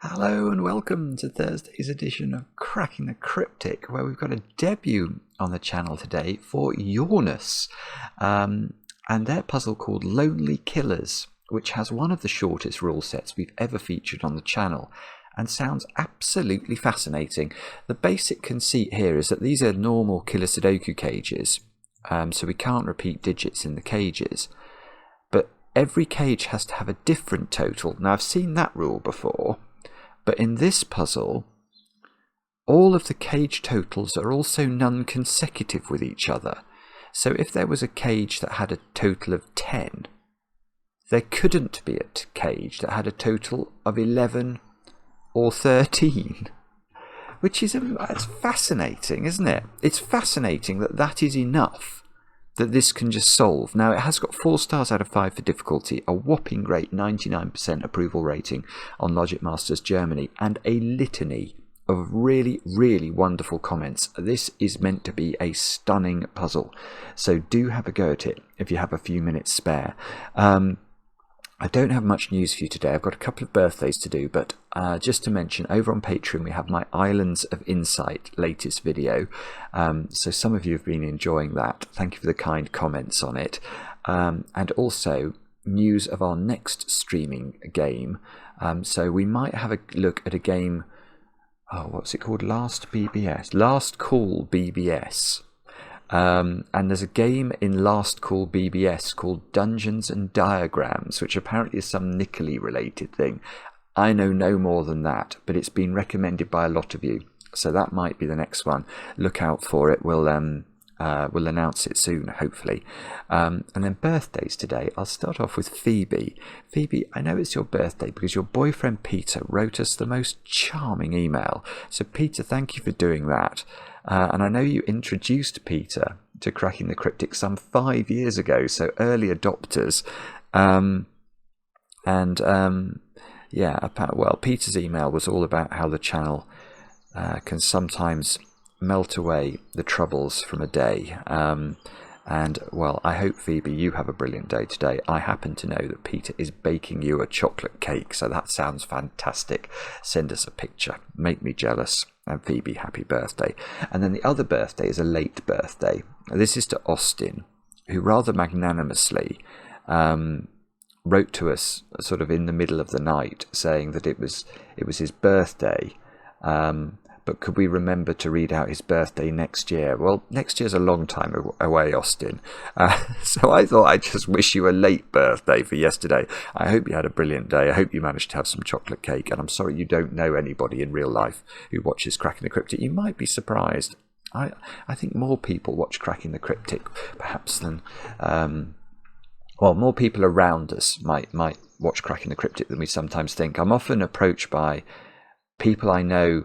Hello and welcome to Thursday's edition of Cracking the Cryptic, where we've got a debut on the channel today for Yawnus and their puzzle called Lonely Killers, which has one of the shortest rule sets we've ever featured on the channel and sounds absolutely fascinating. The basic conceit here is that these are normal killer sudoku cages, so we can't repeat digits in the cages, but every cage has to have a different total. Now I've seen that rule before, but in this puzzle, all of the cage totals are also non-consecutive with each other. So if there was a cage that had a total of 10, there couldn't be a cage that had a total of 11 or 13. Which is it's fascinating, isn't it? It's fascinating that that is enough that this can just solve. Now, it has got 4 stars out of 5 for difficulty, a whopping great 99% approval rating on Logic Masters Germany, and a litany of really, really wonderful comments. This is meant to be a stunning puzzle, so do have a go at it if you have a few minutes spare. I don't have much news for you today. I've got a couple of birthdays to do, but just to mention, over on Patreon we have my Islands of Insight latest video, so some of you have been enjoying that. Thank you for the kind comments on it, and also news of our next streaming game. So we might have a look at a game, what's it called? Last Call BBS. And there's a game in Last Call BBS called Dungeons and Diagrams, which apparently is some Nicoli related thing. I know no more than that, but it's been recommended by a lot of you, so that might be the next one. Look out for it. We'll announce it soon, hopefully. And then birthdays today. I'll start off with Phoebe. Phoebe, I know it's your birthday because your boyfriend Peter wrote us the most charming email. So Peter, thank you for doing that. And I know you introduced Peter to Cracking the Cryptic some 5 years ago, so early adopters. Yeah, well, Peter's email was all about how the channel can sometimes melt away the troubles from a day. And, well, I hope, Phoebe, you have a brilliant day today. I happen to know that Peter is baking you a chocolate cake, so that sounds fantastic. Send us a picture. Make me jealous. And Phoebe, happy birthday. And then the other birthday is a late birthday. This is to Austin, who rather magnanimously wrote to us sort of in the middle of the night saying that it was his birthday, but could we remember to read out his birthday next year? Well, next year's a long time away, Austin. So I thought I'd just wish you a late birthday for yesterday. I hope you had a brilliant day. I hope you managed to have some chocolate cake. And I'm sorry you don't know anybody in real life who watches Cracking the Cryptic. You might be surprised. I think more people watch Cracking the Cryptic, perhaps, than... well, more people around us might watch Cracking the Cryptic than we sometimes think. I'm often approached by people I know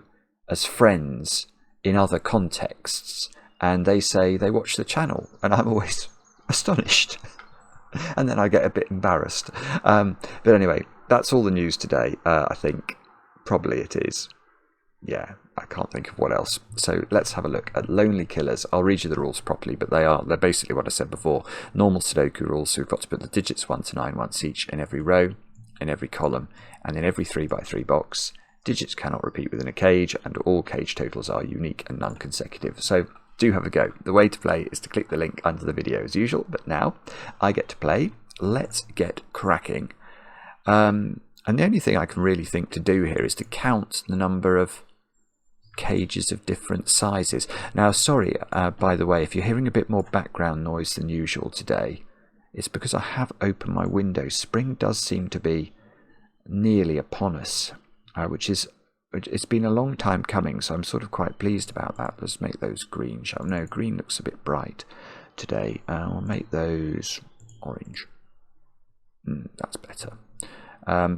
as friends in other contexts, and they say they watch the channel, and I'm always astonished. And then I get a bit embarrassed. But anyway, that's all the news today. I think probably it is. Yeah, I can't think of what else. So let's have a look at Lonely Killers. I'll read you the rules properly, but they're basically what I said before. Normal Sudoku rules, so we've got to put the digits 1 to 9 once each in every row, in every column, and in every 3x3 box. Digits cannot repeat within a cage, and all cage totals are unique and non-consecutive. So do have a go. The way to play is to click the link under the video as usual, but now I get to play. Let's get cracking. And the only thing I can really think to do here is to count the number of cages of different sizes. Now, sorry, by the way, if you're hearing a bit more background noise than usual today, it's because I have opened my window. Spring does seem to be nearly upon us, it's been a long time coming, so I'm sort of quite pleased about that. Let's make those green. No, green looks a bit bright today. I'll make those orange. That's better.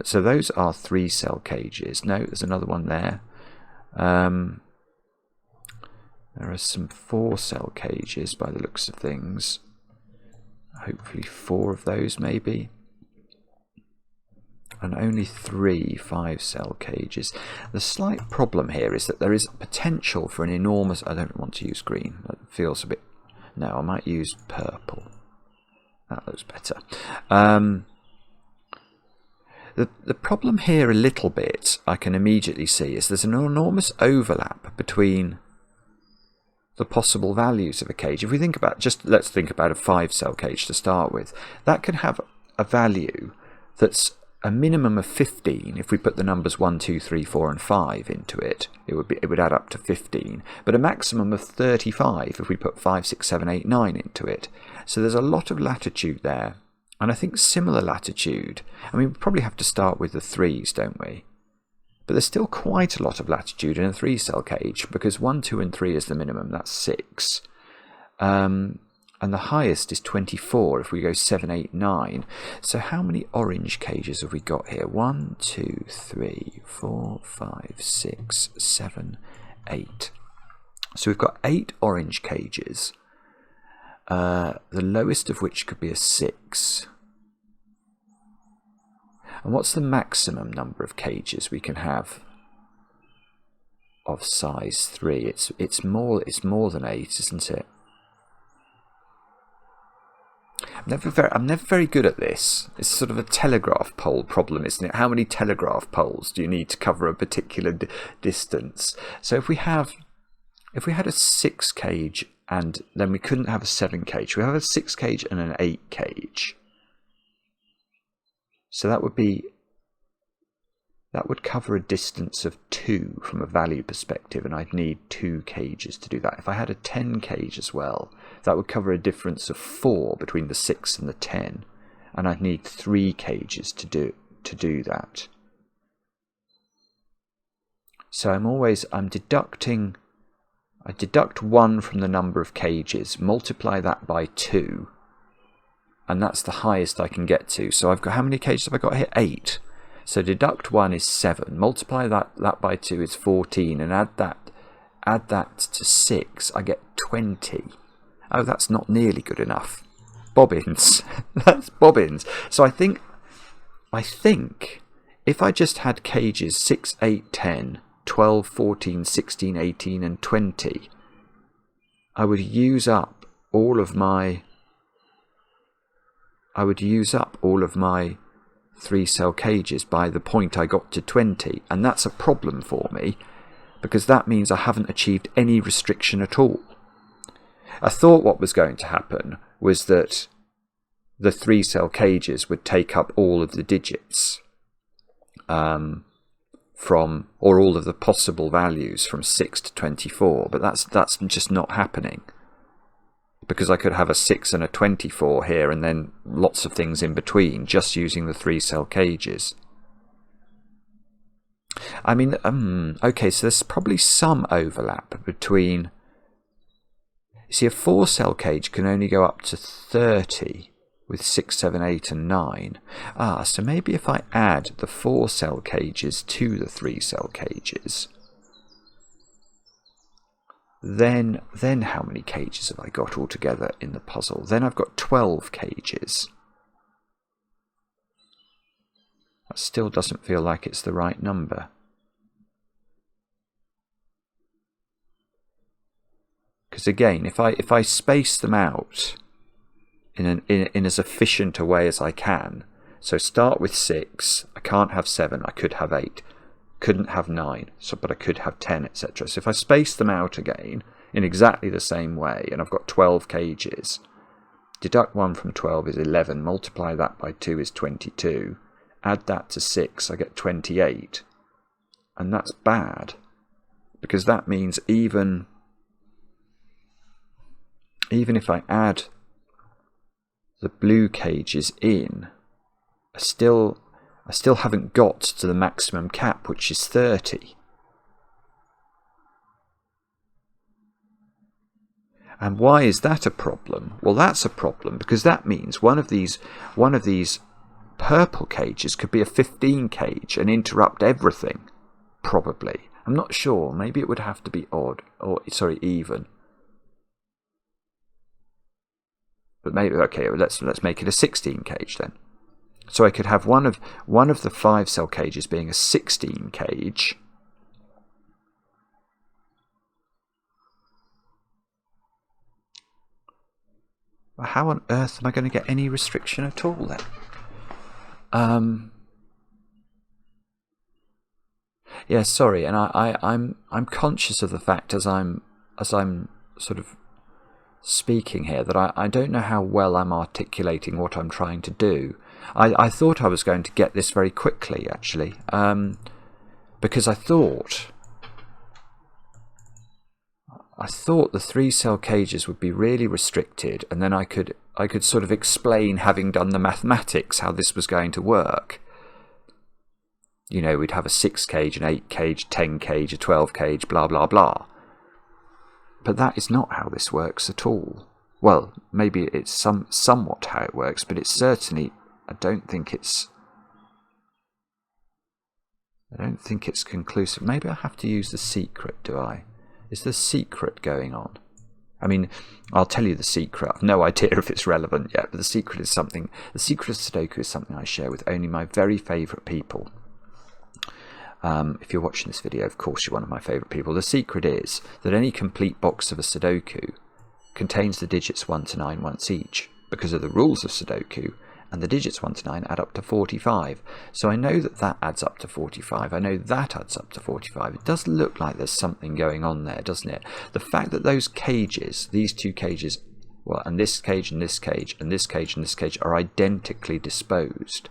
So those are 3-cell cages. No, there's another one there. There are some 4-cell cages by the looks of things. Hopefully 4 of those maybe. And only 3 5-cell cages. The slight problem here is that there is potential for an enormous... I don't want to use green. That feels a bit... No, I might use purple. That looks better. The problem here a little bit, I can immediately see, is there's an enormous overlap between the possible values of a cage. If we think about, let's think about a 5-cell cage to start with. That can have a value that's a minimum of 15. If we put the numbers 1, 2, 3, 4 and 5 into it, it would add up to 15. But a maximum of 35 if we put 5, 6, 7, 8, 9 into it. So there's a lot of latitude there. And I think similar latitude, I mean, we probably have to start with the 3s, don't we? But there's still quite a lot of latitude in a 3-cell cage, because 1, 2 and 3 is the minimum, that's 6. And the highest is 24 if we go 7, 8, 9. So how many orange cages have we got here? 1, 2, 3, 4, 5, 6, 7, 8. So we've got 8 orange cages, the lowest of which could be a 6. And what's the maximum number of cages we can have of size 3? It's more than 8, isn't it? I'm never very good at this. It's sort of a telegraph pole problem, isn't it? How many telegraph poles do you need to cover a particular distance? So if we had a 6 cage and then we couldn't have a 7 cage, we have a 6 cage and an 8 cage. So that would cover a distance of 2 from a value perspective, and I'd need 2 cages to do that. If I had a 10 cage as well, that would cover a difference of 4 between the 6 and the 10, and I'd need 3 cages to do that. So I deduct 1 from the number of cages, multiply that by 2, and that's the highest I can get to. So I've got, how many cages have I got here? 8. So deduct 1 is 7, multiply that by 2 is 14, and add that to 6, I get 20. Oh, that's not nearly good enough. Bobbins. That's bobbins. So I think if I just had cages 6, 8, 10, 12, 14, 16, 18 and 20, I would use up all of my 3-cell cages by the point I got to 20, and that's a problem for me, because that means I haven't achieved any restriction at all. I thought what was going to happen was that the 3-cell cages would take up all of the digits or all of the possible values from 6 to 24, but that's just not happening, because I could have a 6 and a 24 here and then lots of things in between just using the 3-cell cages. I mean, okay, so there's probably some overlap between... You see, a 4-cell cage can only go up to 30 with 6, 7, 8 and 9. So maybe if I add the 4-cell cages to the 3-cell cages... Then how many cages have I got altogether in the puzzle? Then I've got 12 cages. That still doesn't feel like it's the right number. Because again, if I space them out in as efficient a way as I can, so start with 6, I can't have 7, I could have 8. Couldn't have 9, but I could have 10, etc. So if I space them out again in exactly the same way, and I've got 12 cages, deduct 1 from 12 is 11, multiply that by 2 is 22, add that to 6, I get 28. And that's bad, because that means even if I add the blue cages in, I still haven't got to the maximum cap, which is 30. And why is that a problem? Well, that's a problem because that means one of these purple cages could be a 15 cage and interrupt everything, probably. I'm not sure. Maybe it would have to be even. But maybe, okay, let's make it a 16 cage then. So I could have one of the 5-cell cages being a 16 cage. Well, how on earth am I going to get any restriction at all then? Yeah, sorry, and I'm conscious of the fact as I'm sort of speaking here that I don't know how well I'm articulating what I'm trying to do. I thought I was going to get this very quickly, actually, because I thought the 3-cell cages would be really restricted, and then I could sort of explain, having done the mathematics, how this was going to work. You know, we'd have a 6 cage, an 8 cage, 10 cage, a 12 cage, blah blah blah. But that is not how this works at all. Well, maybe it's somewhat how it works, but it's certainly, I don't think it's conclusive. Maybe I have to use the secret, do I? Is the secret going on? I mean, I'll tell you the secret. I've no idea if it's relevant yet, but the secret of Sudoku is something I share with only my very favourite people. If you're watching this video, of course you're one of my favourite people. The secret is that any complete box of a Sudoku contains the digits 1 to 9 once each, because of the rules of Sudoku, and the digits 1 to 9 add up to 45. So I know that adds up to 45. I know that adds up to 45. It does look like there's something going on there, doesn't it? The fact that those cages, these 2 cages, well, and this cage and this cage and this cage and this cage are identically disposed.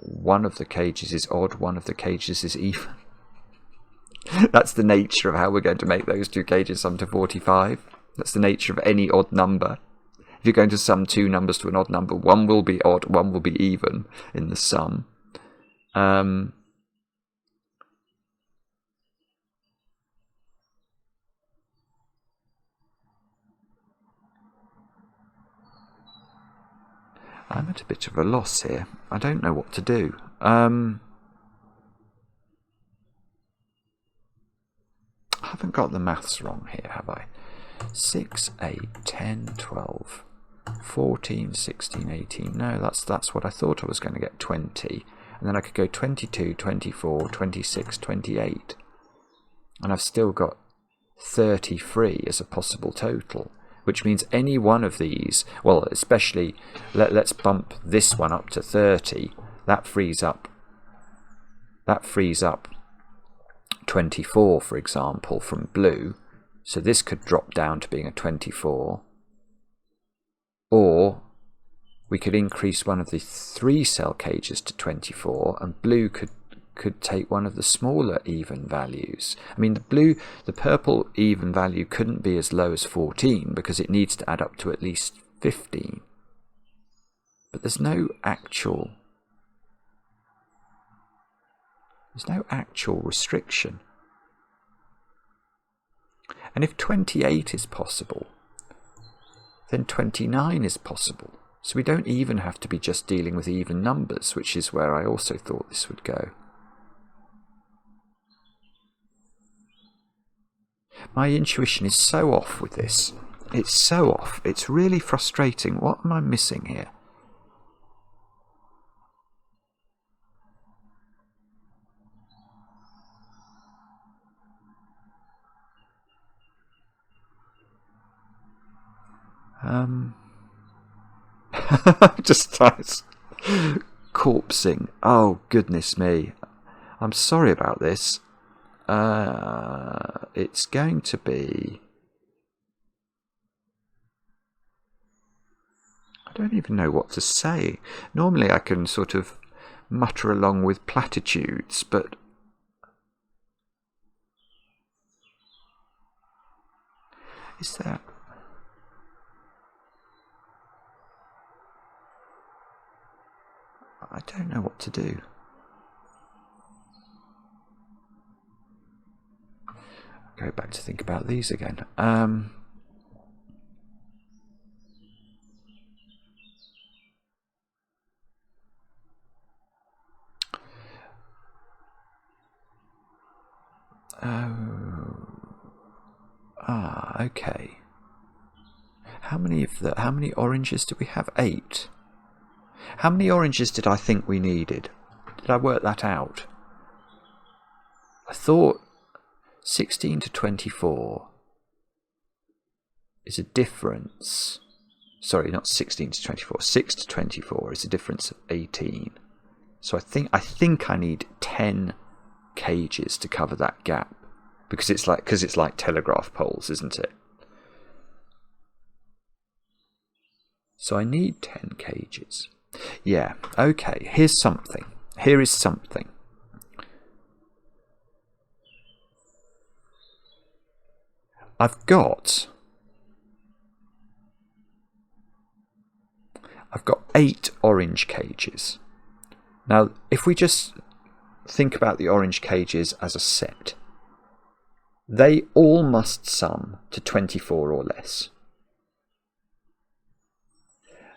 One of the cages is odd, one of the cages is even. That's the nature of how we're going to make those 2 cages sum to 45. That's the nature of any odd number. If you're going to sum 2 numbers to an odd number, one will be odd, one will be even in the sum. I'm at a bit of a loss here. I don't know what to do. I haven't got the maths wrong here, have I? 6, 8, 10, 12, 14, 16, 18. No, that's what I thought I was going to get, 20. And then I could go 22, 24, 26, 28. And I've still got 33 as a possible total, which means any one of these, well, especially, let's bump this one up to 30. That frees up 24, for example, from blue. So this could drop down to being a 24. Or we could increase one of the 3-cell cages to 24, and blue could take one of the smaller even values. I mean, the purple even value couldn't be as low as 14 because it needs to add up to at least 15. But there's no actual restriction. And if 28 is possible, then 29 is possible. So we don't even have to be just dealing with even numbers, which is where I also thought this would go. My intuition is so off with this. It's so off. It's really frustrating. What am I missing here? Just starts corpsing. Oh, goodness me. I'm sorry about this. It's going to be... I don't even know what to say. Normally I can sort of mutter along with platitudes, but... Is there... I don't know what to do. Go back to think about these again. Okay. How many oranges do we have? 8. How many oranges did I think we needed? Did I work that out? I thought 16 to 24 is a difference Sorry, not 16 to 24. 6 to 24 is a difference of 18. So I think I need 10 cages to cover that gap, because it's like telegraph poles, isn't it? So I need 10 cages. Yeah, okay, here's something. Here is something. I've got 8 orange cages. Now, if we just think about the orange cages as a set, they all must sum to 24 or less.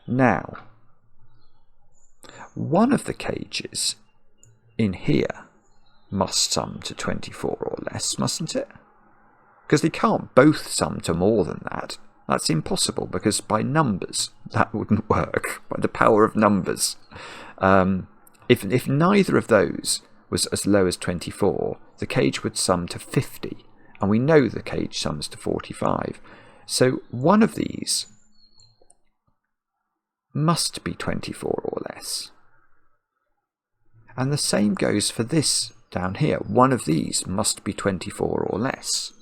Now, one of the cages in here must sum to 24 or less, mustn't it? Because they can't both sum to more than that. That's impossible, because by numbers that wouldn't work. By the power of numbers. If neither of those was as low as 24, the cage would sum to 50, and we know the cage sums to 45. So one of these must be 24 or less. And the same goes for this down here. One of these must be 24 or less.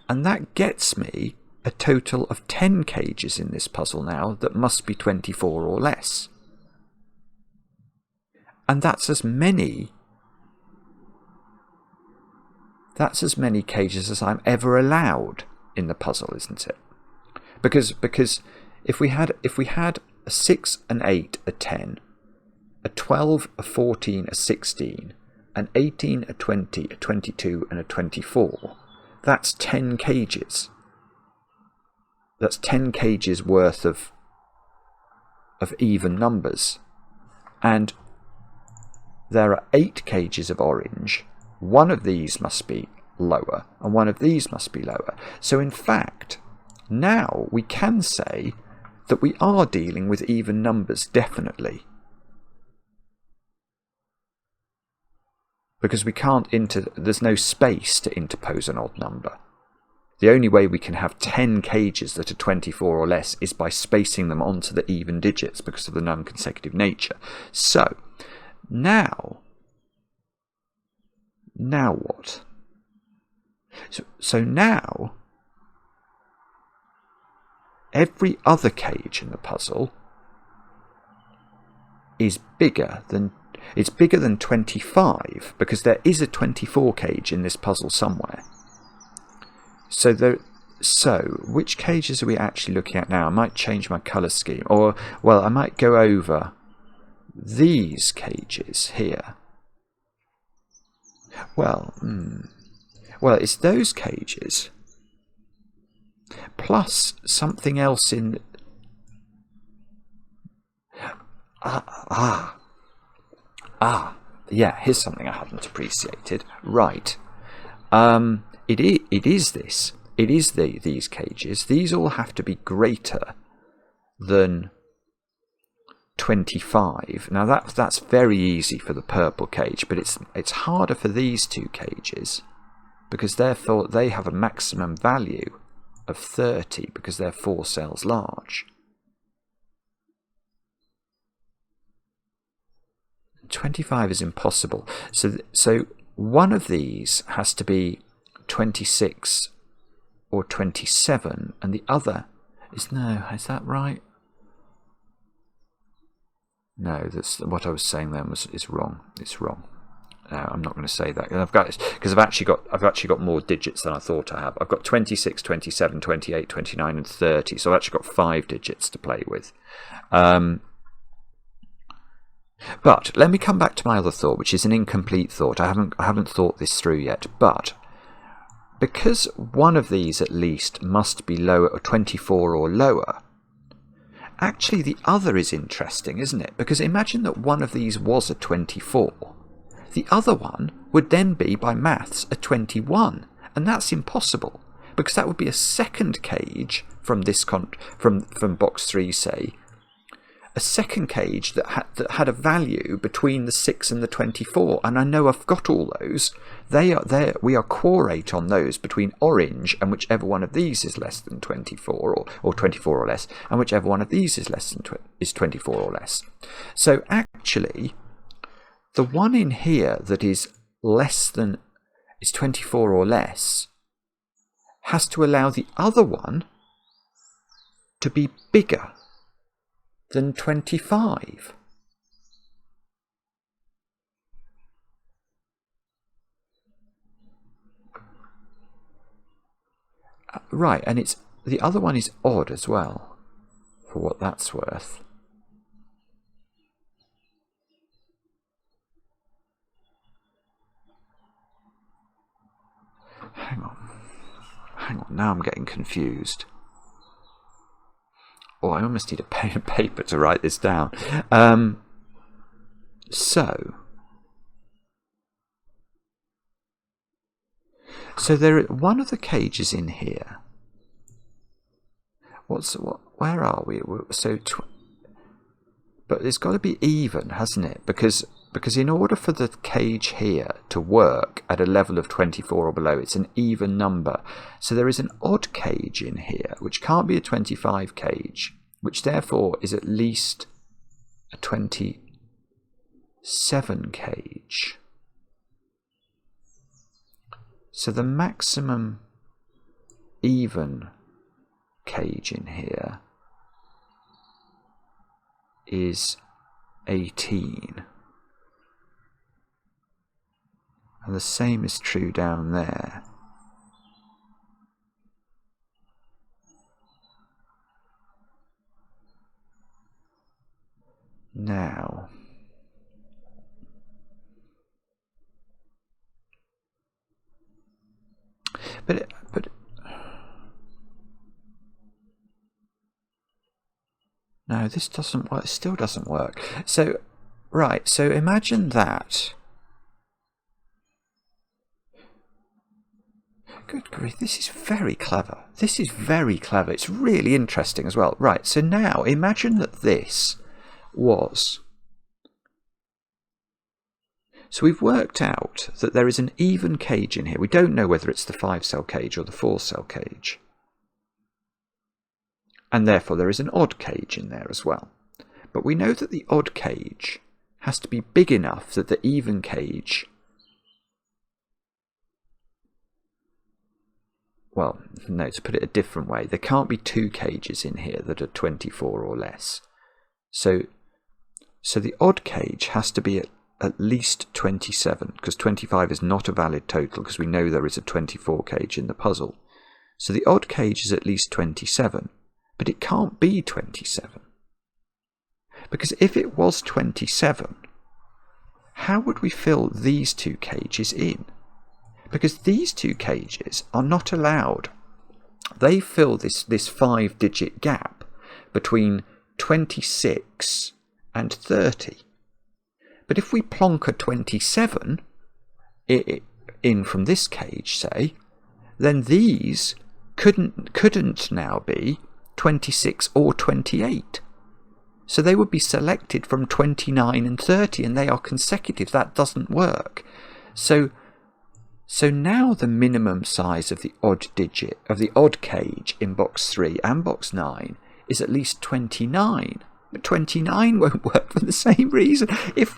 And that gets me a total of 10 cages in this puzzle now that must be 24 or less. And that's as many cages as I'm ever allowed in the puzzle, isn't it? Because if we had a 6, an 8, a 10, a 12, a 14, a 16, an 18, a 20, a 22, and a 24, that's 10 cages. That's 10 cages worth of even numbers. And there are 8 cages of orange. One of these must be lower, and one of these must be lower. So in fact, now we can say that we are dealing with even numbers, definitely. Because there's no space to interpose an odd number. The only way we can have 10 cages that are 24 or less is by spacing them onto the even digits because of the non-consecutive nature. So, now what? So now, every other cage in the puzzle is bigger than 25, because there is a 24 cage in this puzzle somewhere. So which cages are we actually looking at now? I might change my colour scheme, or well, I might go over these cages here. Well, it's those cages plus something else in. Yeah, here's something I hadn't appreciated. Right. It is this. It is these cages. These all have to be greater than 25. Now that's very easy for the purple cage, but it's harder for these two cages, because therefore they have a maximum value of 30 because they're 4 cells large. 25 is impossible. So one of these has to be 26 or 27, and the other is is that right? No, that's what I was saying then is wrong. It's wrong. No, I'm not going to say that. I've actually got more digits than I thought I have. I've got 26, 27, 28, 29, and 30. So I've actually got 5 digits to play with. But let me come back to my other thought, which is an incomplete thought. I haven't thought this through yet. But because one of these at least must be lower, or 24 or lower, actually the other is interesting, isn't it? Because imagine that one of these was a 24. The other one would then be, by maths, a 21. And that's impossible, because that would be a second cage from this from box 3, say, a second cage that had a value between the 6 and the 24, and I know I've got all those. We are quorate on those between orange and whichever one of these is less than 24 or 24 or less, and whichever one of these is less than is 24 or less. So actually, the one in here that is less than is 24 or less has to allow the other one to be bigger than 25. Right, and it's the other one is odd as well, for what that's worth. Hang on, now I'm getting confused. Oh, I almost need a pen and paper to write this down. So there, one of the cages in here. Where are we? So, but it's got to be even, hasn't it? Because in order for the cage here to work at a level of 24 or below, it's an even number. So there is an odd cage in here, which can't be a 25 cage, which therefore is at least a 27 cage. So the maximum even cage in here is 18. And the same is true down there. Now, but no, this doesn't work. It still doesn't work. So, right. So imagine that. Good grief, this is very clever. This is very clever. It's really interesting as well. Right, so now imagine that this was... So we've worked out that there is an even cage in here. We don't know whether it's the 5-cell cage or the 4-cell cage. And therefore there is an odd cage in there as well. But we know that the odd cage has to be big enough that the even cage... Well, no, to put it a different way, there can't be 2 cages in here that are 24 or less. So the odd cage has to be at least 27, because 25 is not a valid total, because we know there is a 24 cage in the puzzle. So the odd cage is at least 27, but it can't be 27. Because if it was 27, how would we fill these 2 cages in? Because these 2 cages are not allowed. They fill this 5-digit gap between 26 and 30. But if we plonk a 27 in from this cage, say, then these couldn't now be 26 or 28. So they would be selected from 29 and 30, and they are consecutive. That doesn't work. So now the minimum size of the odd digit, of the odd cage in box 3 and box 9 is at least 29. But 29 won't work for the same reason. If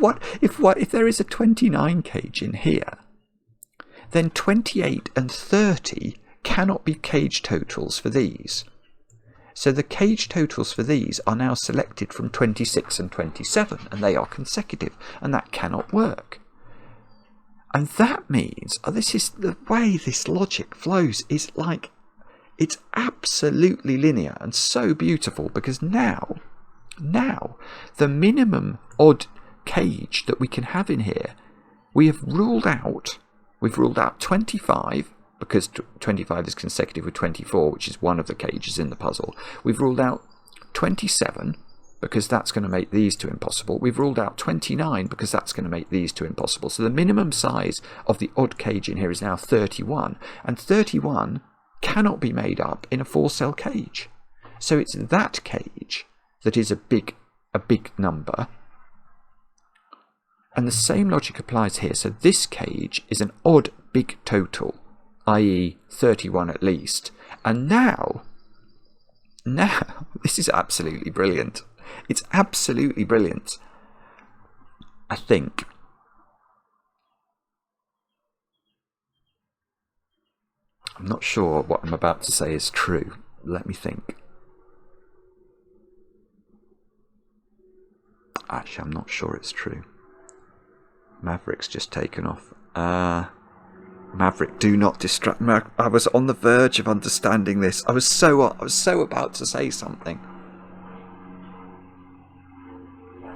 there is a 29 cage in here, then 28 and 30 cannot be cage totals for these. So the cage totals for these are now selected from 26 and 27, and they are consecutive, and that cannot work. And that means, this is the way this logic flows, is like, it's absolutely linear and so beautiful, because now the minimum odd cage that we can have in here, we've ruled out 25, because 25 is consecutive with 24, which is one of the cages in the puzzle. We've ruled out 27, because that's going to make these 2 impossible. We've ruled out 29 because that's going to make these 2 impossible. So the minimum size of the odd cage in here is now 31. And 31 cannot be made up in a 4-cell cage. So it's that cage that is a big a big number. And the same logic applies here. So this cage is an odd big total, i.e. 31 at least. And now, this is absolutely brilliant. It's absolutely brilliant. I think. I'm not sure what I'm about to say is true. Let me think. Actually, I'm not sure it's true. Maverick's just taken off. Maverick, do not distract me. I was on the verge of understanding this. I was so about to say something.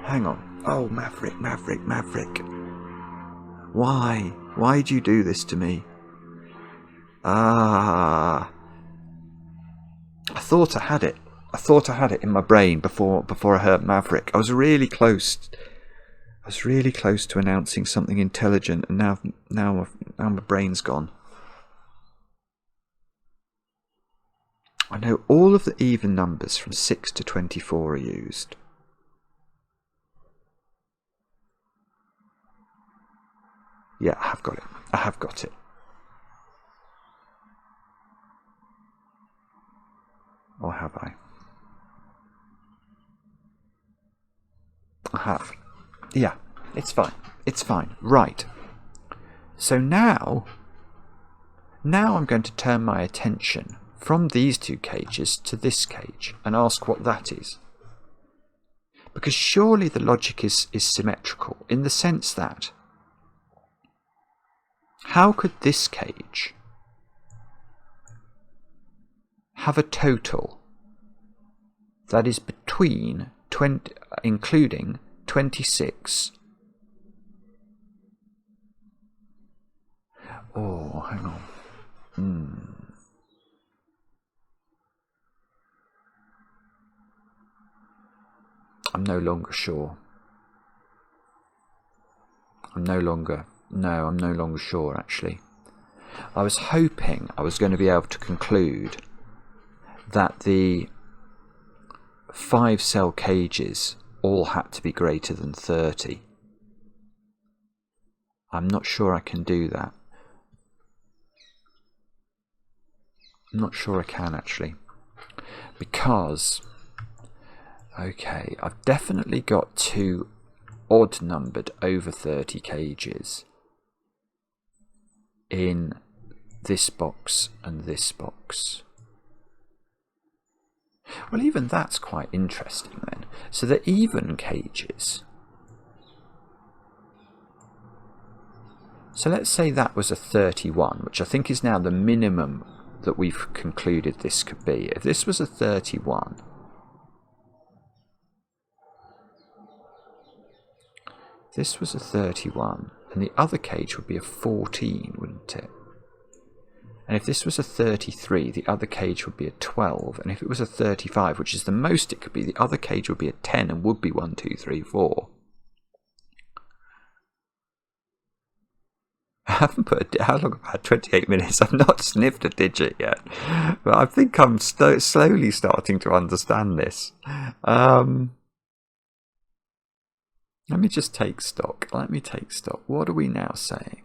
Hang on. Oh, Maverick. Why? Why'd you do this to me? I thought I had it. I thought I had it in my brain before I heard Maverick. I was really close to announcing something intelligent, and now my brain's gone. I know all of the even numbers from 6 to 24 are used. Yeah, I have got it. I have got it. Or have I? I have. Yeah, it's fine. It's fine. Right. So now I'm going to turn my attention from these two cages to this cage and ask what that is. Because surely the logic is symmetrical in the sense that how could this cage have a total that is between 20, including 26. Oh, hang on. I'm no longer sure. I'm no longer sure, actually. I was hoping I was going to be able to conclude that the 5-cell cages all had to be greater than 30. I'm not sure I can do that. I'm not sure I can, actually. Because, okay, I've definitely got 2 odd-numbered over 30 cages in this box and this box. Well, even that's quite interesting then. So the even cages. So let's say that was a 31, which I think is now the minimum that we've concluded this could be. If this was a 31, this was a 31, and the other cage would be a 14, wouldn't it? And if this was a 33, the other cage would be a 12. And if it was a 35, which is the most it could be, the other cage would be a 10 and would be 1, 2, 3, 4. I haven't put how long have I had? 28 minutes. I've not sniffed a digit yet. But I think I'm slowly starting to understand this. Let me just take stock. What are we now saying?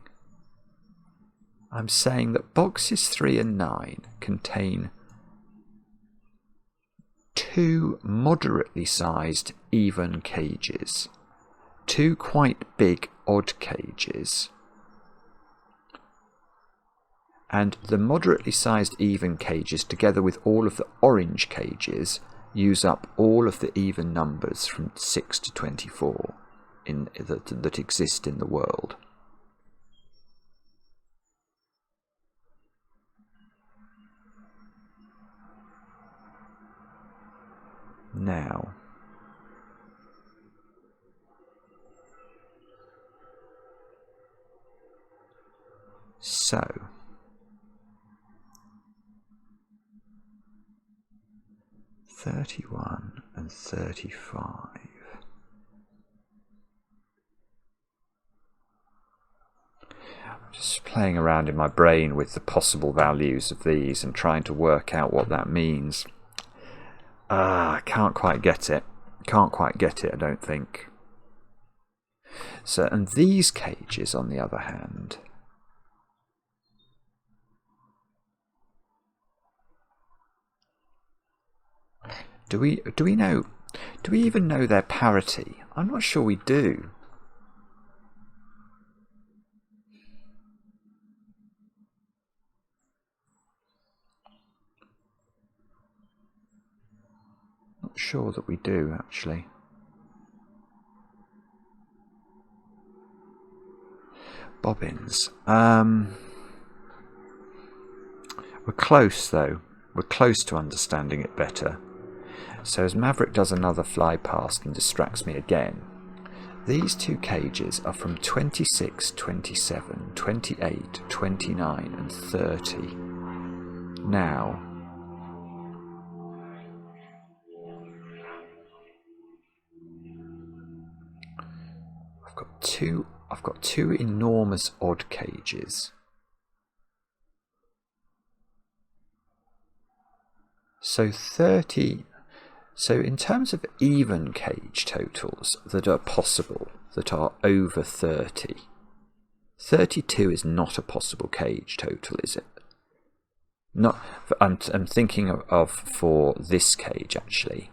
I'm saying that boxes 3 and 9 contain 2 moderately sized even cages, 2 quite big odd cages, and the moderately sized even cages together with all of the orange cages use up all of the even numbers from 6 to 24 that exist in the world. Now, so 31 and 35. I'm just playing around in my brain with the possible values of these and trying to work out what that means. I can't quite get it. Can't quite get it, I don't think. So, and these cages, on the other hand, do we even know their parity? I'm not sure we do. Not sure that we do, actually. Bobbins. We're close, though. We're close to understanding it better. So as Maverick does another fly past and distracts me again, these two cages are from 26, 27, 28, 29 and 30. Now, I've got two enormous odd cages. So 30. So in terms of even cage totals that are possible, that are over 30, 32 is not a possible cage total, is it? Not. I'm thinking of for this cage, actually.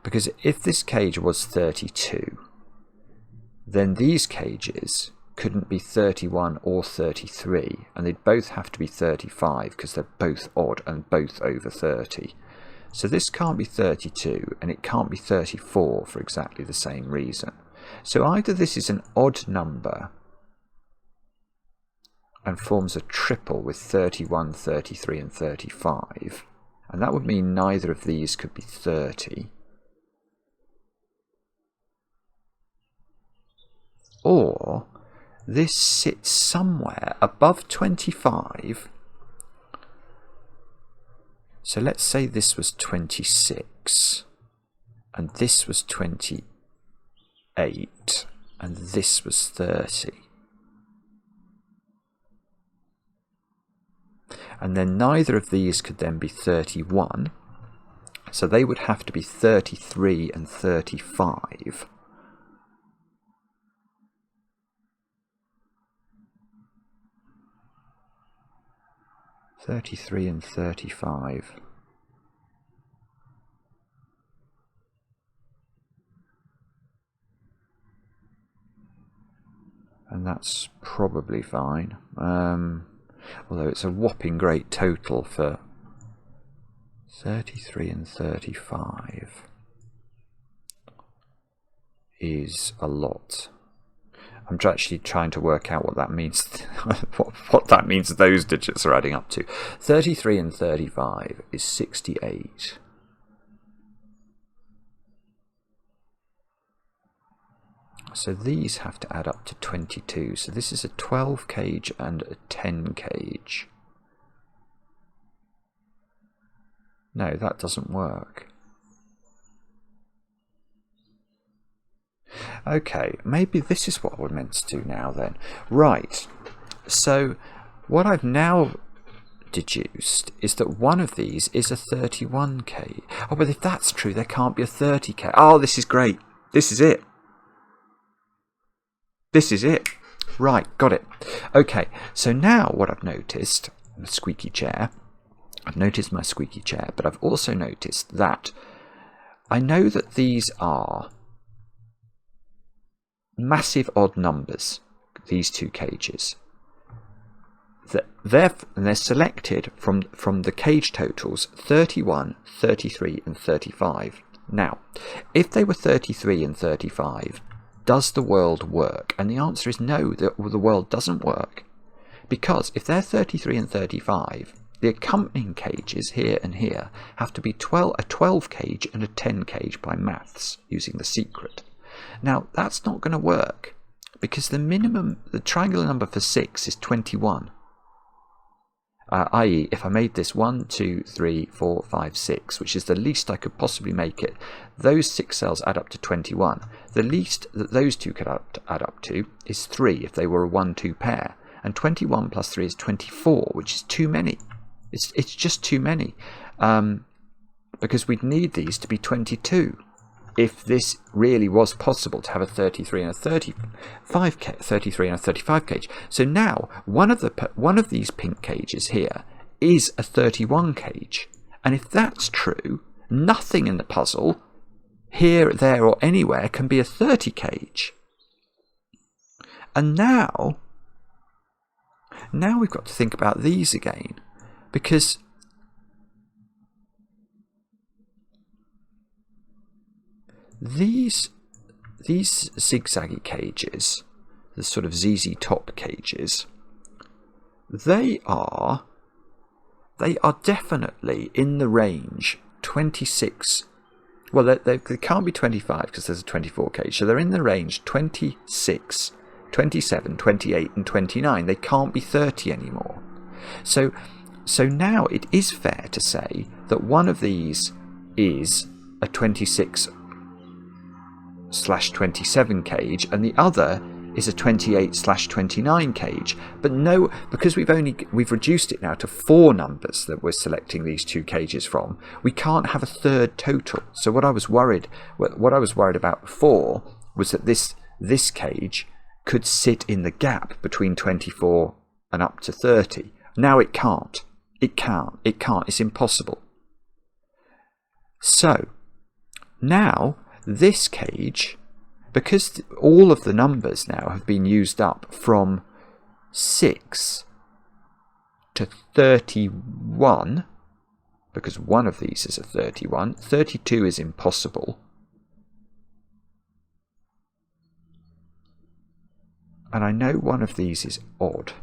Because if this cage was 32, then these cages couldn't be 31 or 33, and they'd both have to be 35 because they're both odd and both over 30. So this can't be 32 and it can't be 34 for exactly the same reason. So either this is an odd number and forms a triple with 31, 33 and 35, and that would mean neither of these could be 30, or this sits somewhere above 25. So let's say this was 26 and this was 28 and this was 30. And then neither of these could then be 31. So they would have to be 33 and 35. And 35. And that's probably fine. Although it's a whopping great total for 33 and 35 is a lot. I'm actually trying to work out what that means. what that means those digits are adding up to. 33 and 35 is 68. So these have to add up to 22. So this is a 12 cage and a 10 cage. No, that doesn't work. Okay, maybe this is what we're meant to do now then. Right, so what I've now deduced is that one of these is a 31k. Oh, but if that's true, there can't be a 30k. Oh, this is great. This is it. This is it. Right, got it. Okay, so now what I've noticed, the squeaky chair, I've noticed my squeaky chair, but I've also noticed that I know that these are massive odd numbers, these two cages. They're selected from the cage totals 31, 33 and 35. Now, if they were 33 and 35, does the world work? And the answer is no, the world doesn't work. Because if they're 33 and 35, the accompanying cages here and here have to be a 12 cage and a 10 cage by maths using the secret. Now, that's not going to work because the triangular number for 6 is 21. I.e., if I made this 1, 2, 3, 4, 5, 6, which is the least I could possibly make it, those 6 cells add up to 21. The least that those two could add up to is 3 if they were a 1-2 pair. And 21 plus 3 is 24, which is too many. It's just too many. Because we'd need these to be 22. if this really was possible to have a 33 and a 33 and a 35 cage. So now one of these pink cages here is a 31 cage, and if that's true, nothing in the puzzle here, there, or anywhere can be a 30 cage. And now we've got to think about these again, because these zigzaggy cages, the sort of ZZ top cages, they are definitely in the range 26. Well, they can't be 25 because there's a 24 cage, so they're in the range 26, 27, 28 and 29. They can't be 30 anymore. So now it is fair to say that one of these is a 26/27 cage and the other is a 28/29 cage. But no, because we've reduced it now to 4 numbers that we're selecting these 2 cages from, we can't have a third total. So what I was worried about before was that this cage could sit in the gap between 24 and up to 30. Now it can't. It can't. It's impossible. So now this cage, because all of the numbers now have been used up from 6 to 31, because one of these is a 31, 32 is impossible. And I know one of these is odd.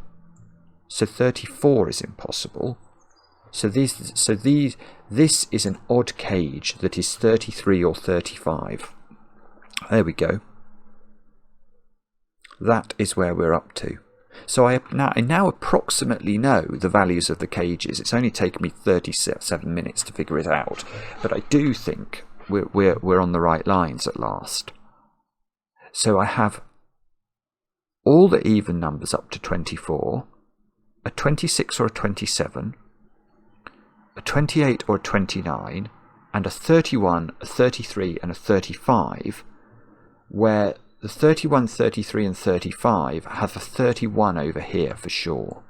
So 34 is impossible. So this is an odd cage that is 33 or 35. There we go. That is where we're up to. So I now approximately know the values of the cages. It's only taken me 37 minutes to figure it out, but I do think we're on the right lines at last. So I have all the even numbers up to 24, a 26 or a 27, a 28 or a 29, and a 31, a 33 and a 35, where the 31, 33 and 35 have a 31 over here for sure.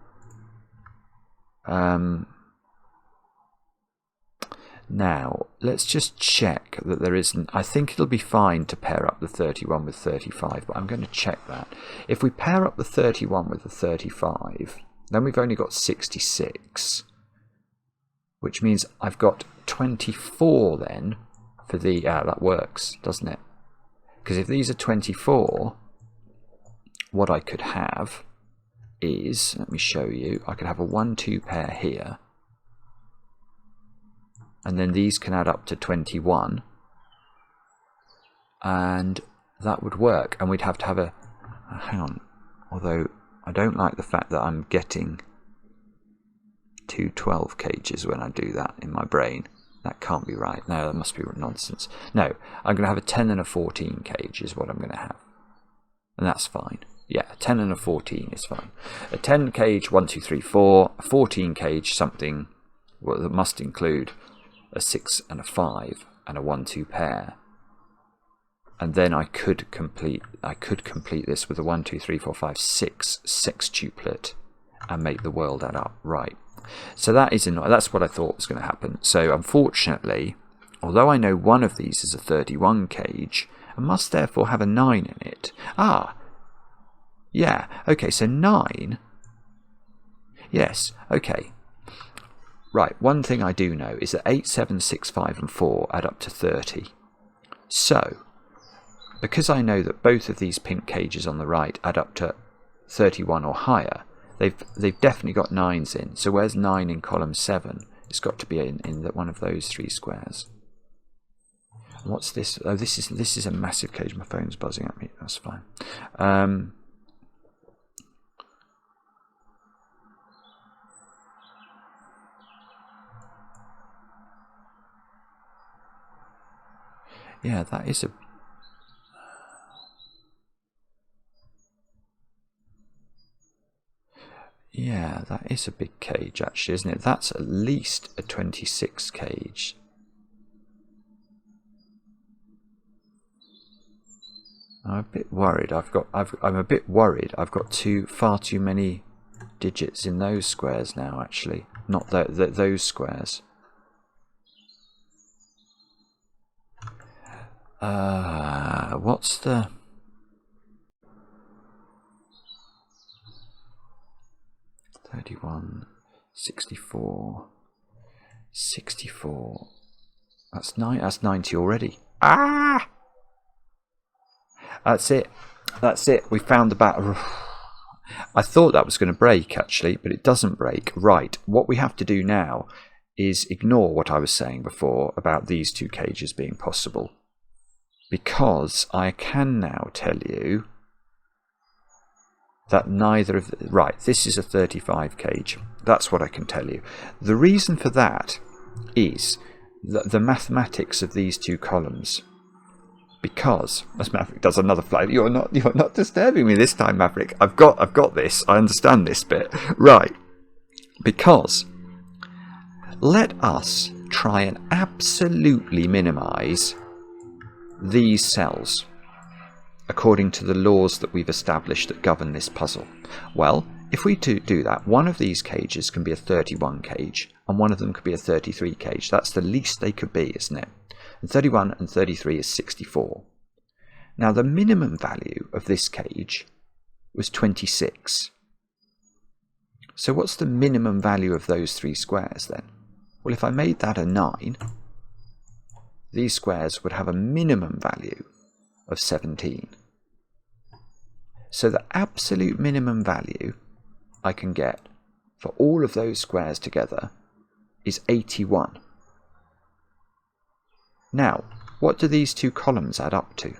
Now, let's just check that there isn't. I think it'll be fine to pair up the 31 with 35, but I'm going to check that. If we pair up the 31 with the 35, then we've only got 66, which means I've got 24 then for the... that works, doesn't it? Because if these are 24, what I could have is, let me show you, I could have a 1-2 pair here, and then these can add up to 21, and that would work. And we'd have to have a hang on, although I don't like the fact that I'm getting 2 12 cages when I do that in my brain. That can't be right. No, that must be nonsense. No, I'm going to have a 10 and a 14 cage is what I'm going to have. And that's fine. Yeah, a 10 and a 14 is fine. A 10 cage, 1, 2, 3, 4. A 14 cage, something that must include a 6 and a 5 and a 1-2 pair. And then I could complete this with a 1, 2, 3, 4, 5, 6 sextuplet and make the world add up. Right. So that's what I thought was going to happen. So unfortunately, although I know one of these is a 31 cage, I must therefore have a 9 in it. Yeah, okay, so 9. Yes, okay. Right, one thing I do know is that 8, 7, 6, 5 and 4 add up to 30. So, because I know that both of these pink cages on the right add up to 31 or higher, they've definitely got 9s in. So where's 9 in column 7? It's got to be in one of those 3 squares. What's this? Oh, this is a massive cage. My phone's buzzing at me. That's fine. Yeah, that is a... Yeah, that is a big cage actually, isn't it? That's at least a 26 cage. I'm a bit worried. I'm a bit worried. I've got far too many digits in those squares now. Actually, not those squares. What's the 31, 64, 64. That's 90 already. Ah! That's it. That's it. We found the battle. I thought that was going to break, actually, but it doesn't break. Right. What we have to do now is ignore what I was saying before about these two cages being possible. Because I can now tell you that neither of... Right, this is a 35 cage. That's what I can tell you. The reason for that is the mathematics of these two columns. Because, as Maverick does another flag, you're not disturbing me this time, Maverick. I've got this. I understand this bit. Right. Because let us try and absolutely minimize these cells according to the laws that we've established that govern this puzzle. Well, if we do that, one of these cages can be a 31 cage and one of them could be a 33 cage. That's the least they could be, isn't it? And 31 and 33 is 64. Now the minimum value of this cage was 26. So what's the minimum value of those three squares then? Well, if I made that a 9, these squares would have a minimum value of 17. So the absolute minimum value I can get for all of those squares together is 81. Now, what do these two columns add up to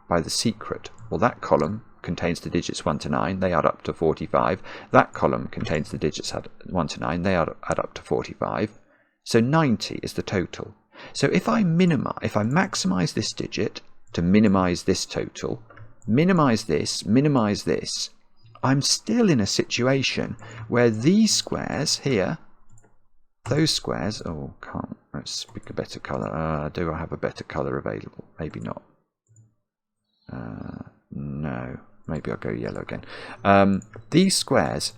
by the secret? Well, that column contains the digits 1 to 9, they add up to 45. That column contains the digits 1 to 9, they add up to 45. So 90 is the total. So if I maximize this digit to minimize this total, minimize this, I'm still in a situation where these squares here, those squares, let's pick a better colour. Do I have a better colour available? Maybe not. No, maybe I'll go yellow again. These squares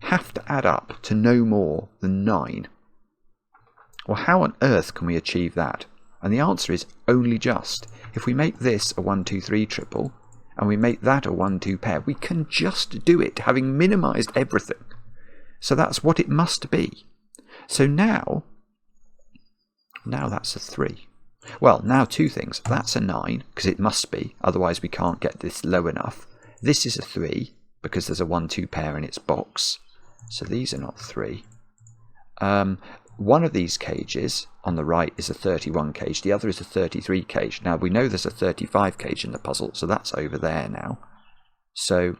have to add up to no more than 9. Well, how on earth can we achieve that? And the answer is only just. If we make this a 1, 2, 3 triple, and we make that a 1, 2 pair, we can just do it, having minimised everything. So that's what it must be. So now that's a 3. Well, now two things. That's a 9, because it must be, otherwise we can't get this low enough. This is a 3, because there's a 1, 2 pair in its box. So these are not 3. One of these cages on the right is a 31 cage, the other is a 33 cage. Now we know there's a 35 cage in the puzzle, so that's over there now. So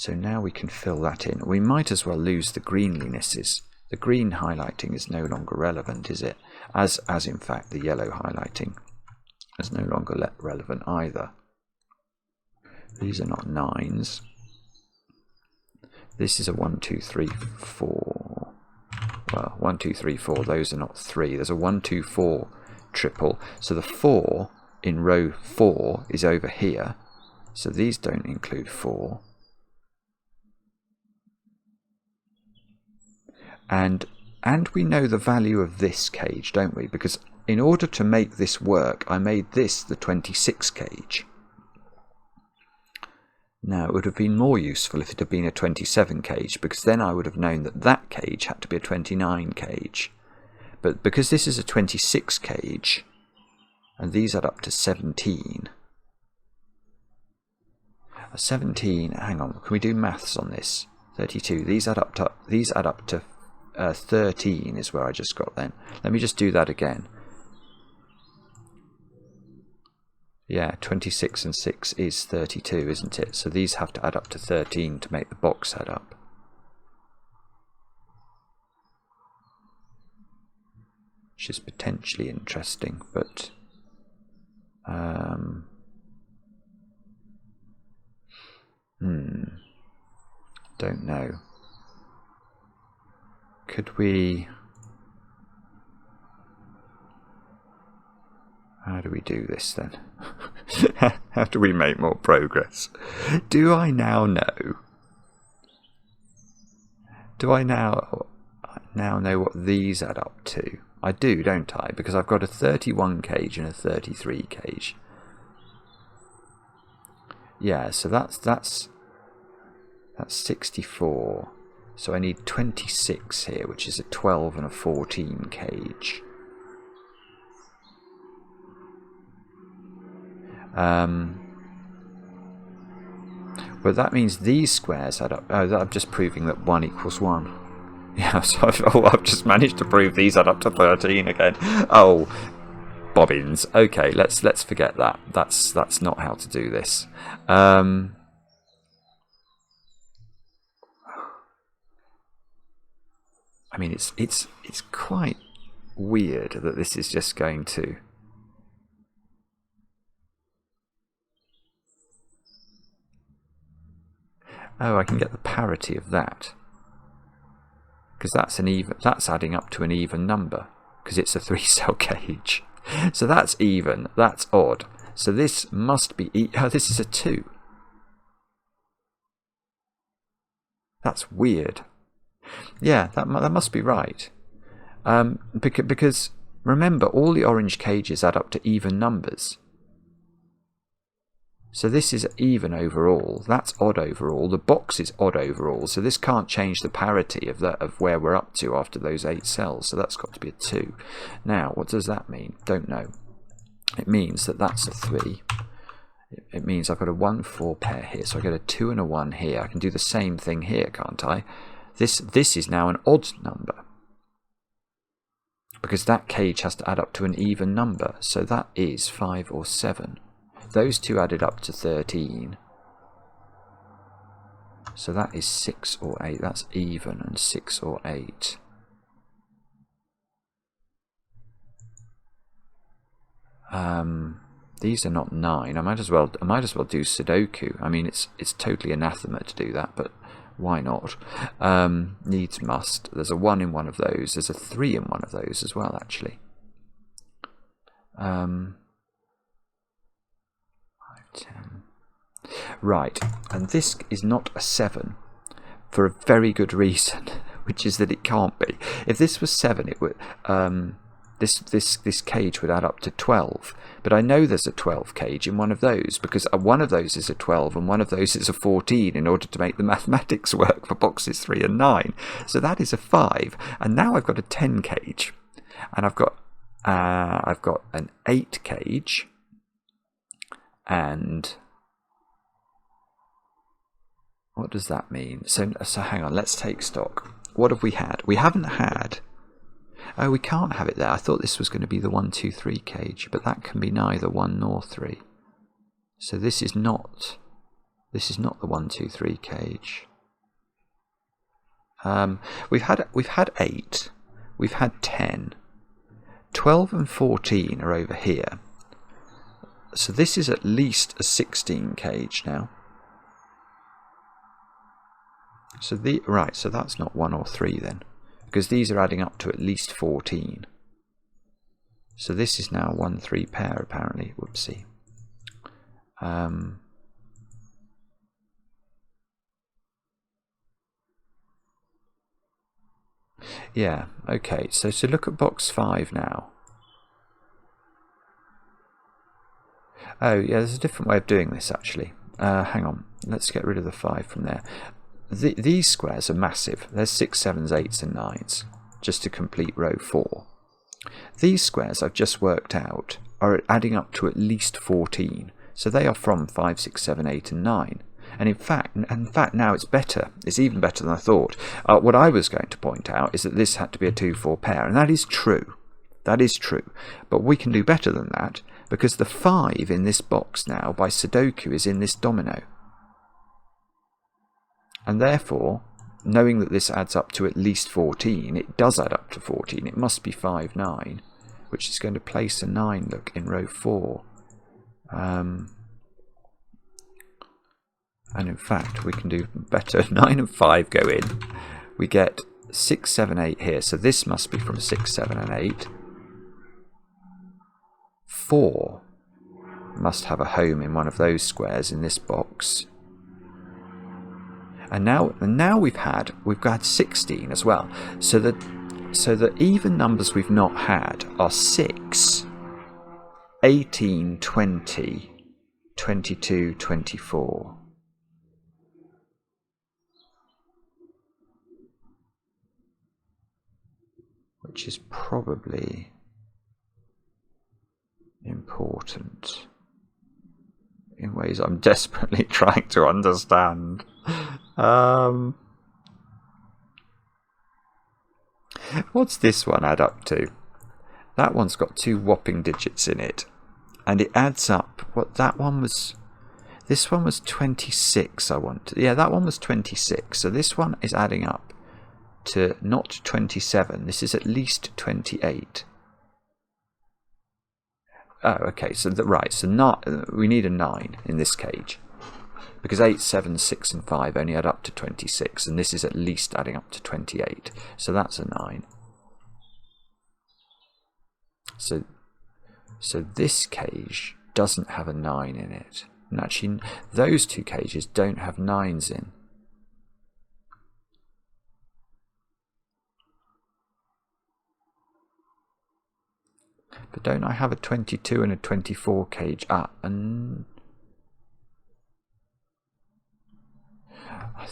now we can fill that in. We might as well lose the greenlinesses. The green highlighting is no longer relevant, is it? As in fact the yellow highlighting is no longer relevant either. These are not 9s. This is a 1, 2, 3, 4. Well, 1, 2, 3, 4, those are not 3. There's a 1, 2, 4 triple. So the 4 in row 4 is over here. So these don't include 4. And we know the value of this cage, don't we? Because in order to make this work, I made this the 26 cage. Now, it would have been more useful if it had been a 27 cage, because then I would have known that that cage had to be a 29 cage. But because this is a 26 cage, and these add up to 17. 17, hang on, can we do maths on this? 32, these add up to 13 is where I just got then. Let me just do that again. Yeah, 26 and 6 is 32, isn't it? So these have to add up to 13 to make the box add up. Which is potentially interesting, but don't know. Could we... How do we do this then? How do we make more progress? Do I now know? Do I now know what these add up to? I do, don't I? Because I've got a 31 cage and a 33 cage. Yeah, so that's 64. So I need 26 here, which is a 12 and a 14 cage. But that means these squares add up. Oh, I'm just proving that 1 equals 1. Yeah, so I've just managed to prove these add up to 13 again. Oh, bobbins. Okay, let's forget that. That's not how to do this. I mean, it's quite weird that this is just going to. Oh, I can get the parity of that. Because that's adding up to an even number, because it's a 3-cell cage. So that's even, that's odd. So this must be, oh, this is a 2. That's weird. Yeah, that must be right. Because remember, all the orange cages add up to even numbers. So this is even overall, that's odd overall, the box is odd overall, so this can't change the parity of where we're up to after those 8 cells, so that's got to be a 2. Now, what does that mean? Don't know. It means that that's a 3. It means I've got a 1-4 pair here, so I get a 2 and a 1 here. I can do the same thing here, can't I? This is now an odd number, because that cage has to add up to an even number, so that is 5 or 7. Those two added up to 13. So that is 6 or 8. That's even, and 6 or 8. These are not 9. I might as well do sudoku. I mean, it's totally anathema to do that, but why not? Needs must. There's a 1 in one of those. There's a 3 in one of those as well, actually. 10. Right, and this is not a 7 for a very good reason, which is that it can't be. If this was 7, it would this cage would add up to 12. But I know there's a 12 cage in one of those, because one of those is a 12 and one of those is a 14 in order to make the mathematics work for boxes 3 and 9. So that is a 5, and now I've got a 10 cage, and I've got an 8 cage. And what does that mean? So hang on, let's take stock. What have we had? We haven't had... Oh, we can't have it there. I thought this was going to be the 1, 2, 3 cage, but that can be neither 1 nor 3. So this is not the 1, 2, 3 cage. We've had 8. We've had 10. 12 and 14 are over here. So this is at least a 16 cage now. So so that's not 1 or 3 then, because these are adding up to at least 14. So this is now 1, 3 pair apparently. Whoopsie. Yeah. Okay. So look at box 5 now. Oh, yeah, there's a different way of doing this, actually. Hang on. Let's get rid of the 5 from there. These squares are massive. There's 6, 7s, 8s, and 9s, just to complete row 4. These squares I've just worked out are adding up to at least 14. So they are from 5, 6, 7, 8, and 9. And in fact, now it's better. It's even better than I thought. What I was going to point out is that this had to be a 2, 4 pair, and that is true. That is true. But we can do better than that, because the 5 in this box now by sudoku is in this domino. And therefore, knowing that this adds up to at least 14, it does add up to 14. It must be 5, 9, which is going to place a 9, look, in row 4. And in fact, we can do better. 9 and 5 go in. We get 6, 7, 8 here. So this must be from 6, 7, and 8. 4 must have a home in one of those squares in this box. And now we've got 16 as well. So the even numbers we've not had are 6, 18, 20, 22, 24. Which is probably important in ways I'm desperately trying to understand. What's this one add up to? That one's got 2 whopping digits in it, and it adds up. What that one was? This one was 26. Yeah, that one was 26. So this one is adding up to not 27. This is at least 28. Oh, okay. So right. So we need a 9 in this cage, because 8, 7, 6, and 5 only add up to 26, and this is at least adding up to 28. So that's a 9. So this cage doesn't have a 9 in it. And actually, those 2 cages don't have 9s in. But don't I have a 22 and a 24 cage? And I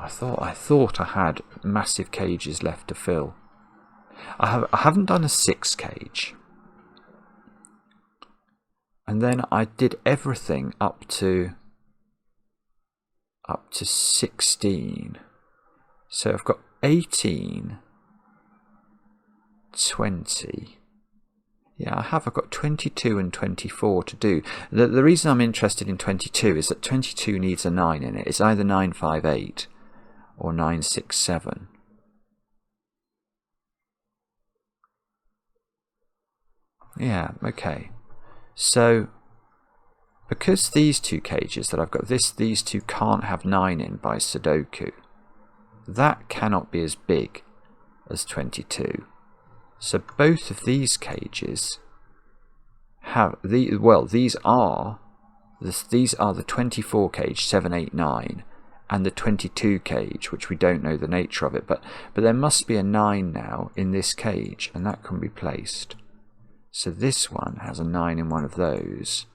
thought I had massive cages left to fill. I haven't done a 6 cage. And then I did everything up to 16. So I've got 18, 20. Yeah, I've got 22 and 24 to do. The reason I'm interested in 22 is that 22 needs a 9 in it. It's either 958 or 967. Yeah, okay. So, because these 2 cages that I've got, these 2 can't have 9 in by Sudoku, that cannot be as big as 22. So both of these cages have these are the 24 cage 7, 8, 9, and the 22 cage, which we don't know the nature of it, but there must be a 9 now in this cage, and that can be placed. So this one has a 9 in one of those.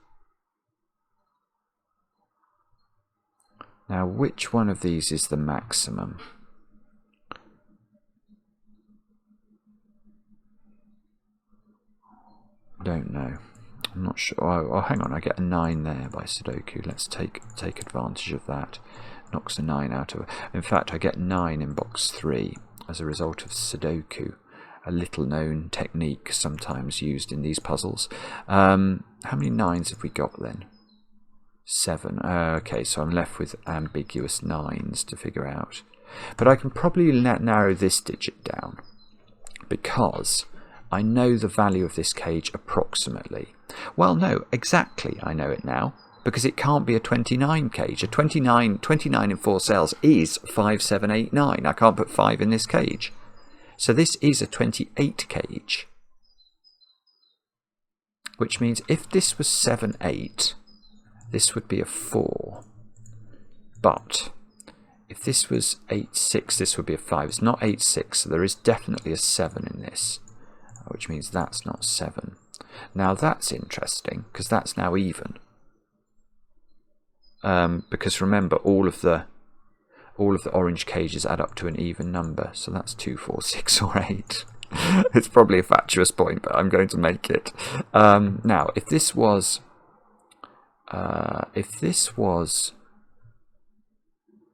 Now, which one of these is the maximum? Don't know. I'm not sure. Oh, hang on. I get a 9 there by Sudoku. Let's take advantage of that. Knocks a 9 out of it. In fact, I get 9 in box 3 as a result of Sudoku, a little known technique sometimes used in these puzzles. How many 9s have we got then? 7. Okay, so I'm left with ambiguous 9s to figure out. But I can probably narrow this digit down, because I know the value of this cage approximately. Well, no, exactly I know it now, because it can't be a 29 cage. A 29 in 4 cells is 5, 7, 8, 9. I can't put 5 in this cage. So this is a 28 cage. Which means if this was 7, 8, this would be a 4. But if this was 8, 6, this would be a 5. It's not 8, 6, so there is definitely a 7 in this, which means that's not 7. Now that's interesting, because that's now even. Because remember, all of the orange cages add up to an even number, so that's 2, 4, 6, or 8. It's probably a fatuous point, but I'm going to make it. Now, if this was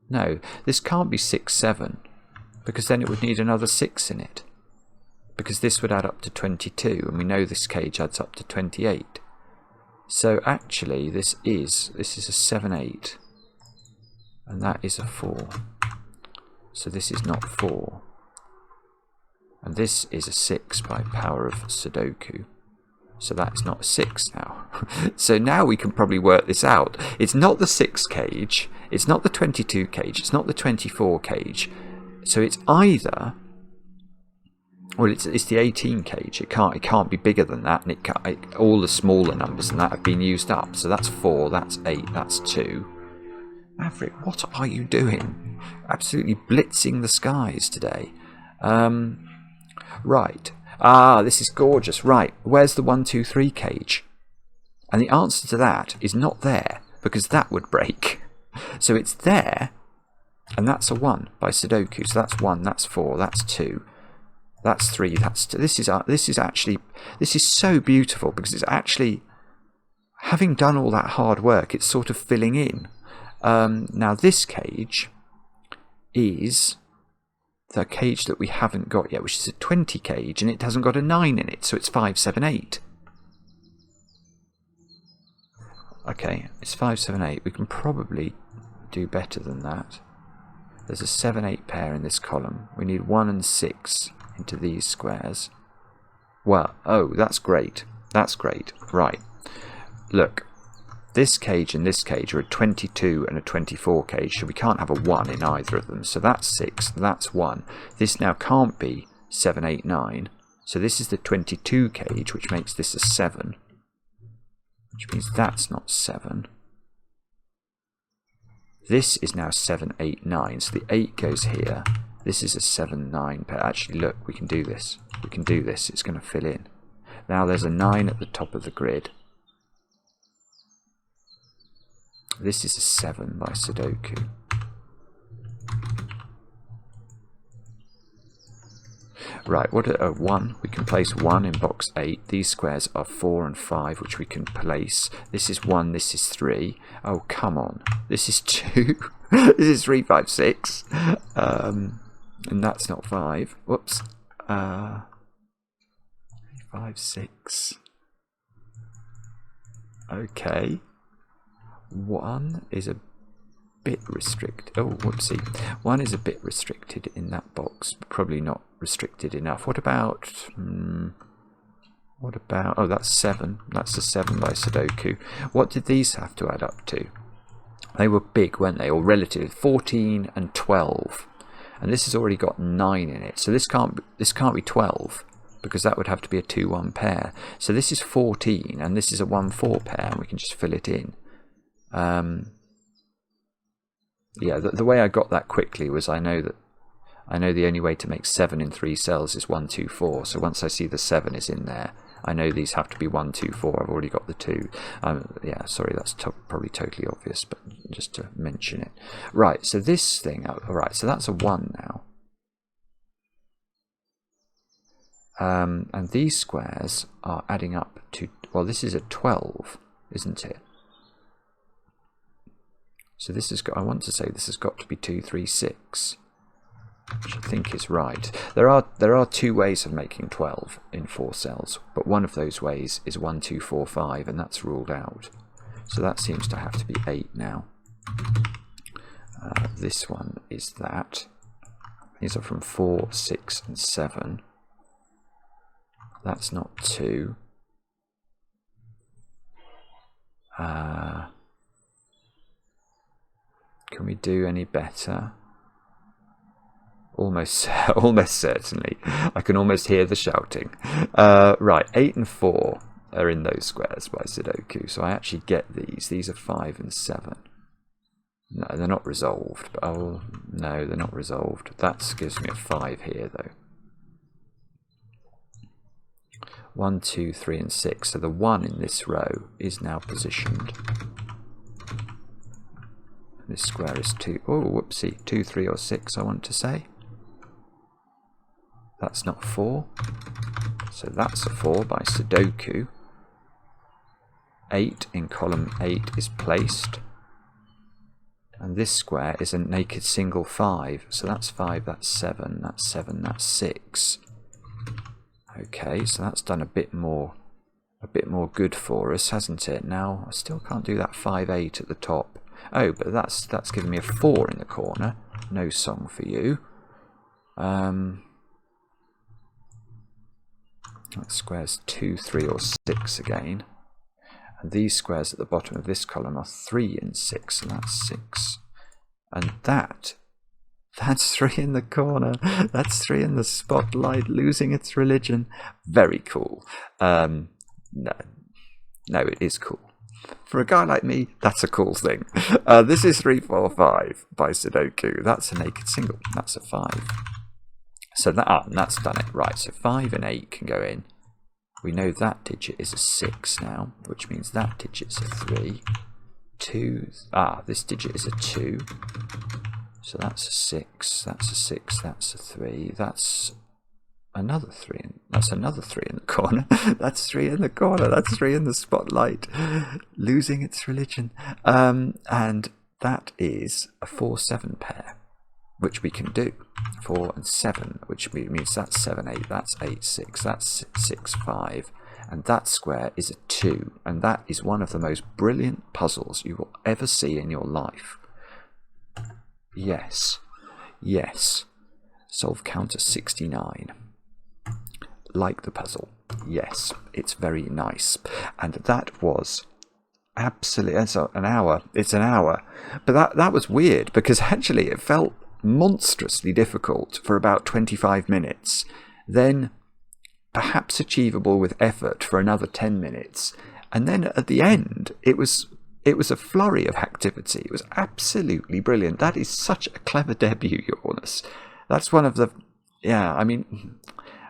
no, this can't be 6, 7, because then it would need another 6 in it, because this would add up to 22, and we know this cage adds up to 28. So actually this is a 7, 8, and that is a 4. So this is not 4. And this is a 6 by power of Sudoku. So that's not a 6 now. So now we can probably work this out. It's not the 6 cage, it's not the 22 cage, it's not the 24 cage. So it's either well, it's the 18 cage. It can't be bigger than that, and all the smaller numbers than that have been used up. So that's 4, that's 8, that's 2. Maverick, what are you doing? Absolutely blitzing the skies today. Right. This is gorgeous. Right, where's the 1, 2, 3 cage? And the answer to that is not there, because that would break. So it's there, and that's a 1 by Sudoku. So that's 1, that's 4, that's 2. That's 3, that's 2. This is so beautiful, because it's actually, having done all that hard work, it's sort of filling in. Now this cage is the cage that we haven't got yet, which is a 20 cage, and it hasn't got a 9 in it, so it's 5, 7, 8. Okay, it's 5, 7, 8. We can probably do better than that. There's a 7, 8 pair in this column. We need 1 and 6 into these squares. Well, oh, that's great. That's great. Right. Look, this cage and this cage are a 22 and a 24 cage, so we can't have a 1 in either of them. So that's 6, that's 1. This now can't be 7, 8, 9. So this is the 22 cage, which makes this a 7. Which means that's not 7. This is now 7, 8, 9. So the 8 goes here. This is a 7, 9 pair. Actually, look, we can do this. We can do this. It's going to fill in. Now there's a 9 at the top of the grid. This is a 7 by Sudoku. Right, what a 1. We can place 1 in box 8. These squares are 4 and 5, which we can place. This is 1, this is 3. Oh, come on. This is 2. This is 3, 5, 6. And that's not 5. Whoops. 3, 5, 6. Okay. 1 is a bit restricted. Oh, whoopsie. 1 is a bit restricted in that box, but probably not restricted enough. What about... oh, that's 7. That's a 7 by Sudoku. What did these have to add up to? They were big, weren't they? Or relative. 14 and 12. And this has already got 9 in it. So this can't be 12, because that would have to be a 2, 1 pair. So this is 14, and this is a 1, 4 pair, and we can just fill it in. Yeah, the way I got that quickly was I know the only way to make 7 in 3 cells is 1, 2, 4. So once I see the 7 is in there, I know these have to be 1, 2, 4. I've already got the 2. Yeah, sorry, that's probably totally obvious, but just to mention it. Right, so this thing, right, so that's a 1 now. And these squares are adding up to, well, this is a 12, isn't it? So this has got, I want to say this has got to be 2, 3, 6, which I think is right. There are 2 ways of making 12 in 4 cells, but one of those ways is 1, 2, 4, 5, and that's ruled out. So that seems to have to be 8 now. This one is that. These are from 4, 6, and 7. That's not 2. Can we do any better? Almost certainly. I can almost hear the shouting. Right, 8 and 4 are in those squares by Sudoku, so I actually get these. These are 5 and 7. No, they're not resolved. But, oh, no, they're not resolved. That gives me a 5 here, though. 1, 2, 3, and 6. So the 1 in this row is now positioned. This square is 2. Oh, whoopsie. 2, 3, or 6, I want to say. That's not 4. So that's a 4 by Sudoku. 8 in column 8 is placed. And this square is a naked single 5. So that's 5, that's 7, that's 7, that's 6. Okay, so that's done a bit more good for us, hasn't it? Now, I still can't do that 5, 8 at the top. Oh, but that's giving me a 4 in the corner. No song for you. That square's 2, 3, or 6 again. And these squares at the bottom of this column are 3 and 6, and that's 6. And that That's 3 in the corner. That's 3 in the spotlight, losing its religion. Very cool. No, it is cool. For a guy like me, that's a cool thing. This is 3, 4, 5 by Sudoku. That's a naked single. That's a 5. So that's done it. Right, so 5 and 8 can go in. We know that digit is a 6 now, which means that digit's a 3. 2. This digit is a 2. So that's a 6. That's a 6. That's a 3. That's another 3. That's another 3 in the corner. That's 3 in the corner. That's 3 in the spotlight. Losing its religion. And that is a 4, 7 pair, which we can do. 4 and 7, which means that's 7, 8. That's 8, 6. That's 6, 5. And that square is a 2. And that is one of the most brilliant puzzles you will ever see in your life. Yes. Yes. Solve counter 69. Like the puzzle. Yes. It's very nice. And that was absolutely... It's an hour. It's an hour. But that was weird, because actually it felt monstrously difficult for about 25 minutes. Then perhaps achievable with effort for another 10 minutes. And then at the end, it was a flurry of activity. It was absolutely brilliant. That is such a clever debut, Yawnus. That's one of the... Yeah, I mean,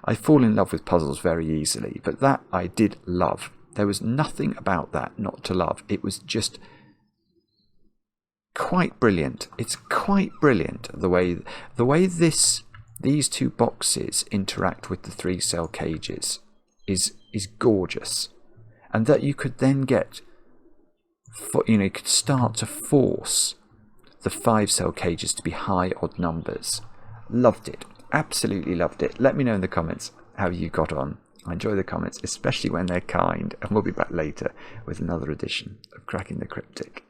I fall in love with puzzles very easily, but that I did love. There was nothing about that not to love. It was just quite brilliant. It's quite brilliant the way these two boxes interact with the 3-cell cages is gorgeous, and that you could then get, you could start to force the 5-cell cages to be high odd numbers. Loved it. Absolutely loved it. Let me know in the comments how you got on. I enjoy the comments, especially when they're kind, and we'll be back later with another edition of Cracking the Cryptic.